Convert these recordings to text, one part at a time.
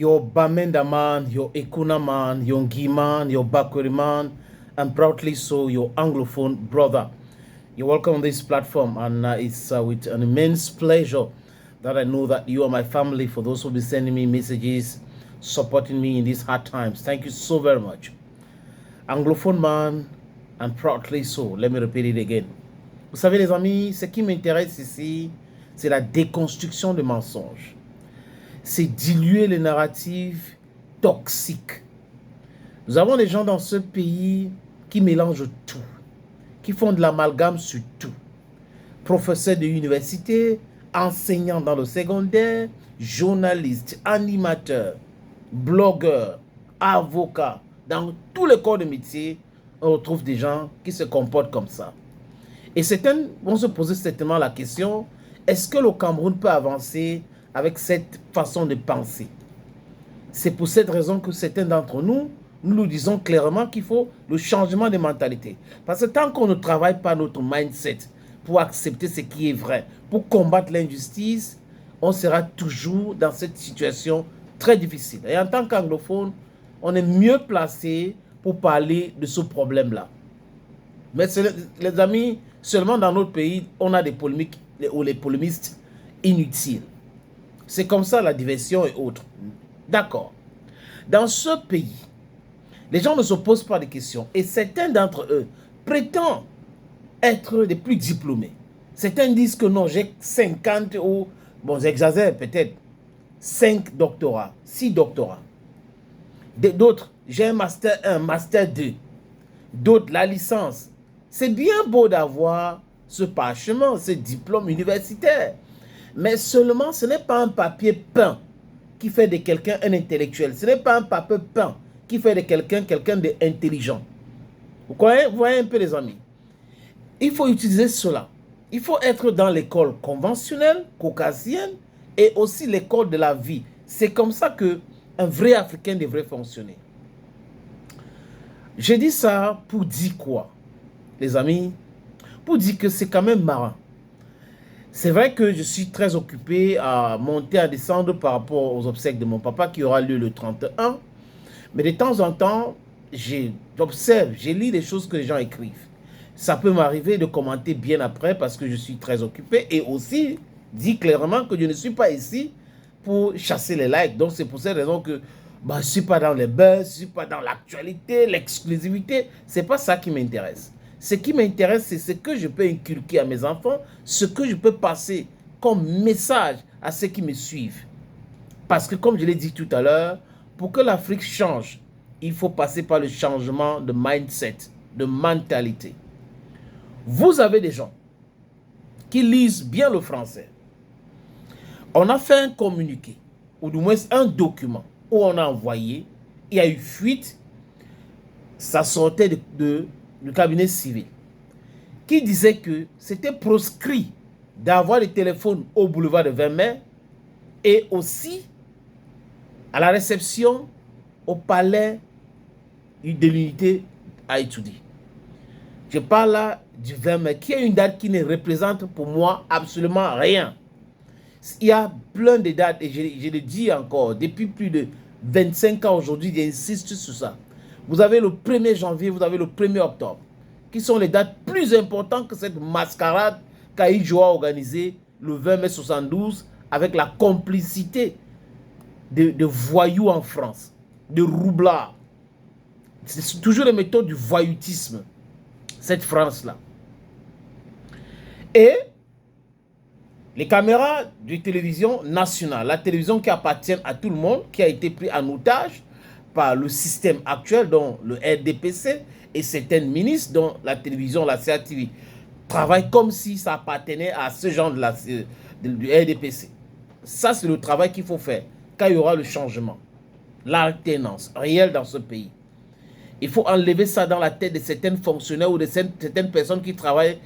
your Bamenda man, your Ekuna man, your Ngi man, your Bakweri man, and proudly so your Anglophone brother. You're welcome on this platform, and it's with an immense pleasure that I know that you are my family. For those who will be sending me messages, supporting me in these hard times, thank you so very much. Anglophone man, and proudly so. Let me repeat it again. Vous savez les amis, ce qui m'intéresse ici, c'est la déconstruction des mensonges. C'est diluer les narratives toxiques. Nous avons des gens dans ce pays qui mélangent tout, qui font de l'amalgame sur tout. Professeurs de l'université, enseignants dans le secondaire, journalistes, animateurs, blogueurs, avocats. Dans tous les corps de métier, on retrouve des gens qui se comportent comme ça. Et certains vont se poser certainement la question, est-ce que le Cameroun peut avancer avec cette façon de penser? C'est pour cette raison que certains d'entre nous, nous disons clairement qu'il faut le changement de mentalité. Parce que tant qu'on ne travaille pas notre mindset pour accepter ce qui est vrai, pour combattre l'injustice, on sera toujours dans cette situation très difficile. Et en tant qu'anglophone, on est mieux placé pour parler de ce problème-là. Mais les amis, seulement dans notre pays, on a des polémiques ou les polémistes inutiles. C'est comme ça la diversion et autres. D'accord. Dans ce pays, les gens ne se posent pas de questions. Et certains d'entre eux prétendent être les plus diplômés. Certains disent que non, j'ai 50 ou, bon, j'exagère peut-être, 5 doctorats, 6 doctorats. D'autres, j'ai un master 1, master 2. D'autres, la licence. C'est bien beau d'avoir ce parchemin, ce diplôme universitaire. Mais seulement, ce n'est pas un papier peint qui fait de quelqu'un un intellectuel. Ce n'est pas un papier peint qui fait de quelqu'un d'intelligent. Vous voyez un peu les amis? Il faut utiliser cela. Il faut être dans l'école conventionnelle, caucasienne, et aussi l'école de la vie. C'est comme ça qu'un vrai Africain devrait fonctionner. Je dis ça pour dire quoi, les amis? Pour dire que c'est quand même marrant. C'est vrai que je suis très occupé à monter, à descendre par rapport aux obsèques de mon papa qui aura lieu le 31. Mais de temps en temps, j'observe, je lis les choses que les gens écrivent. Ça peut m'arriver de commenter bien après parce que je suis très occupé et aussi dire clairement que je ne suis pas ici pour chasser les likes. Donc c'est pour cette raison que je ne suis pas dans les buzz, je ne suis pas dans l'actualité, l'exclusivité. Ce n'est pas ça qui m'intéresse. Ce qui m'intéresse, c'est ce que je peux inculquer à mes enfants, ce que je peux passer comme message à ceux qui me suivent. Parce que comme je l'ai dit tout à l'heure, pour que l'Afrique change, il faut passer par le changement de mindset, de mentalité. Vous avez des gens qui lisent bien le français. On a fait un communiqué, ou du moins un document, où on a envoyé, il y a eu fuite, ça sortait du cabinet civil, qui disait que c'était proscrit d'avoir des téléphones au boulevard de 20 mai et aussi à la réception au palais de l'unité à étudier. Je parle là du 20 mai, qui est une date qui ne représente pour moi absolument rien. Il y a plein de dates, et je le dis encore, depuis plus de 25 ans aujourd'hui, j'insiste sur ça. Vous avez le 1er janvier, vous avez le 1er octobre, qui sont les dates plus importantes que cette mascarade qu'Aïdjo a organisée le 20 mai 72 avec la complicité de voyous en France, de roublards. C'est toujours les méthodes du voyoutisme, cette France-là. Et les caméras de télévision nationale, la télévision qui appartient à tout le monde, qui a été pris en otage par le système actuel, dont le RDPC et certains ministres, dont la télévision, la CATV, travaillent comme si ça appartenait à ce genre du RDPC. Ça, c'est le travail qu'il faut faire quand il y aura le changement, l'alternance réelle dans ce pays. Il faut enlever ça dans la tête de certains fonctionnaires ou de certaines personnes qui travaillent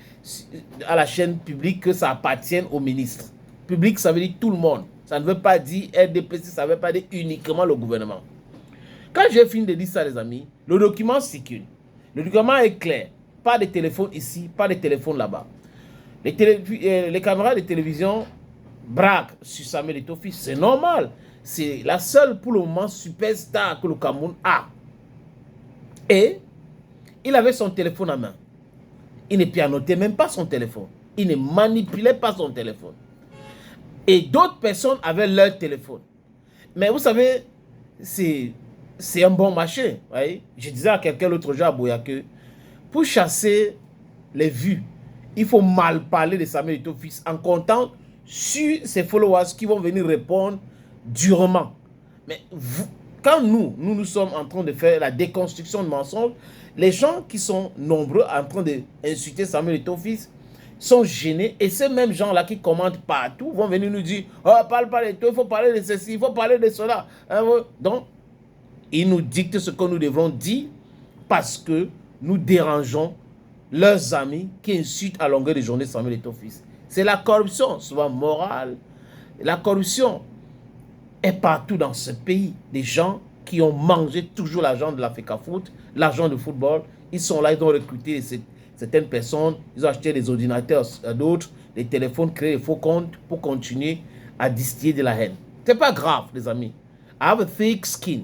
à la chaîne publique, que ça appartienne au ministre. Public, ça veut dire tout le monde. Ça ne veut pas dire RDPC, ça ne veut pas dire uniquement le gouvernement. Quand j'ai fini de dire ça, les amis, le document circule. Le document est clair. Pas de téléphone ici, pas de téléphone là-bas. Les caméras de télévision braquent sur Samuel Eto'o, c'est normal. c'est la seule pour le moment superstar que le Cameroun a. Et il avait son téléphone en main. Il ne pianotait même pas son téléphone. Il ne manipulait pas son téléphone. Et d'autres personnes avaient leur téléphone. Mais vous savez, c'est un bon marché. Voyez? Je disais à quelqu'un l'autre jour à Boya que pour chasser les vues, il faut mal parler de Samuel Eto'o fils en comptant sur ses followers qui vont venir répondre durement. Mais vous, quand nous sommes en train de faire la déconstruction de mensonges, les gens qui sont nombreux en train d'insulter Samuel Eto'o fils sont gênés, et ces mêmes gens-là qui commentent partout vont venir nous dire « Oh, parle pas d'Eto'o, il faut parler de ceci, il faut parler de cela. » Donc, ils nous dictent ce que nous devrons dire parce que nous dérangeons leurs amis qui insultent à longueur de journée Samuel Eto'o fils. C'est la corruption, souvent morale. La corruption est partout dans ce pays. Des gens qui ont mangé toujours l'argent de la FECAFOOT, l'argent du football, ils sont là, ils ont recruté certaines personnes, ils ont acheté des ordinateurs à d'autres, des téléphones, créé des faux comptes pour continuer à distiller de la haine. C'est pas grave, les amis. I have a thick skin.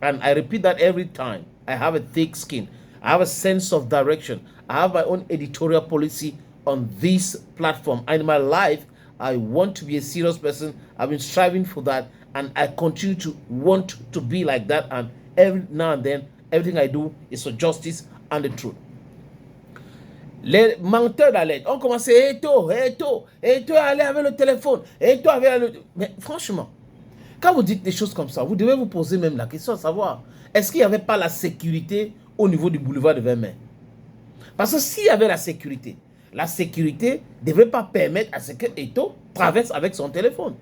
And I repeat that every time. I have a thick skin. I have a sense of direction. I have my own editorial policy on this platform. And in my life, I want to be a serious person. I've been striving for that. And I continue to want to be like that. And every now and then, everything I do is for justice and the truth. Les menteurs d'alerte ont commencé, Eto'o allait avec le téléphone, Eto'o avait le... Mais franchement, quand vous dites des choses comme ça, vous devez vous poser même la question de savoir, est-ce qu'il n'y avait pas la sécurité au niveau du boulevard de 20 mai? Parce que s'il y avait la sécurité ne devrait pas permettre à ce que Eto'o traverse avec son téléphone.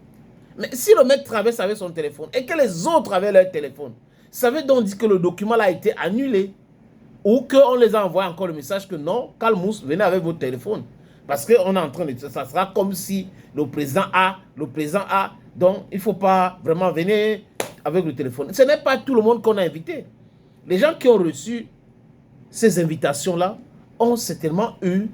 Mais si le mec traverse avec son téléphone et que les autres avaient leur téléphone, ça veut donc dire que le document a été annulé. Ou qu'on les a envoyé encore le message que non, Kalmous, venez avec votre téléphone. Parce qu'on est en train de... Ça sera comme si le président a, donc il ne faut pas vraiment venir avec le téléphone. Ce n'est pas tout le monde qu'on a invité. Les gens qui ont reçu ces invitations-là ont certainement eu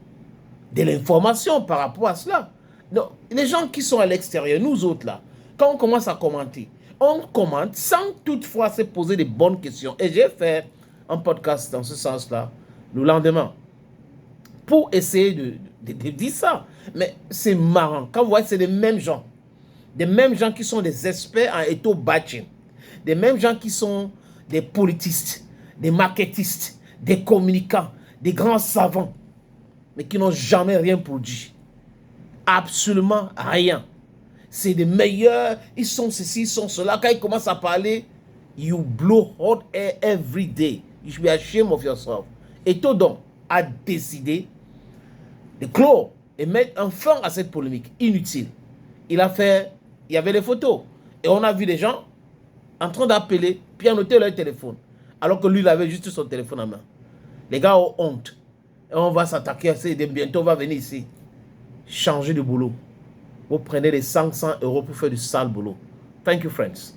de l'information par rapport à cela. Donc, les gens qui sont à l'extérieur, nous autres là, quand on commence à commenter, on commente sans toutefois se poser de bonnes questions. Et j'ai fait un podcast dans ce sens-là, le lendemain, pour essayer de dire ça. Mais c'est marrant. Quand vous voyez, c'est les mêmes gens qui sont des experts en Eto'o bashing, des mêmes gens qui sont des politistes, des marketistes, des communicants, des grands savants, mais qui n'ont jamais rien produit. Absolument rien. C'est des meilleurs, ils sont ceci, ils sont cela. Quand ils commencent à parler, you blow hot air every day. You should be ashamed of yourself. Eto'o donc a décidé de clore et mettre un fin à cette polémique inutile. Il y avait des photos. Et on a vu des gens en train d'appeler, pianoter leur téléphone. Alors que lui, il avait juste son téléphone en main. Les gars ont honte. Et on va s'attaquer à ça. Bientôt, on va venir ici. Changer de boulot. Vous prenez les 500 € pour faire du sale boulot. Thank you, friends.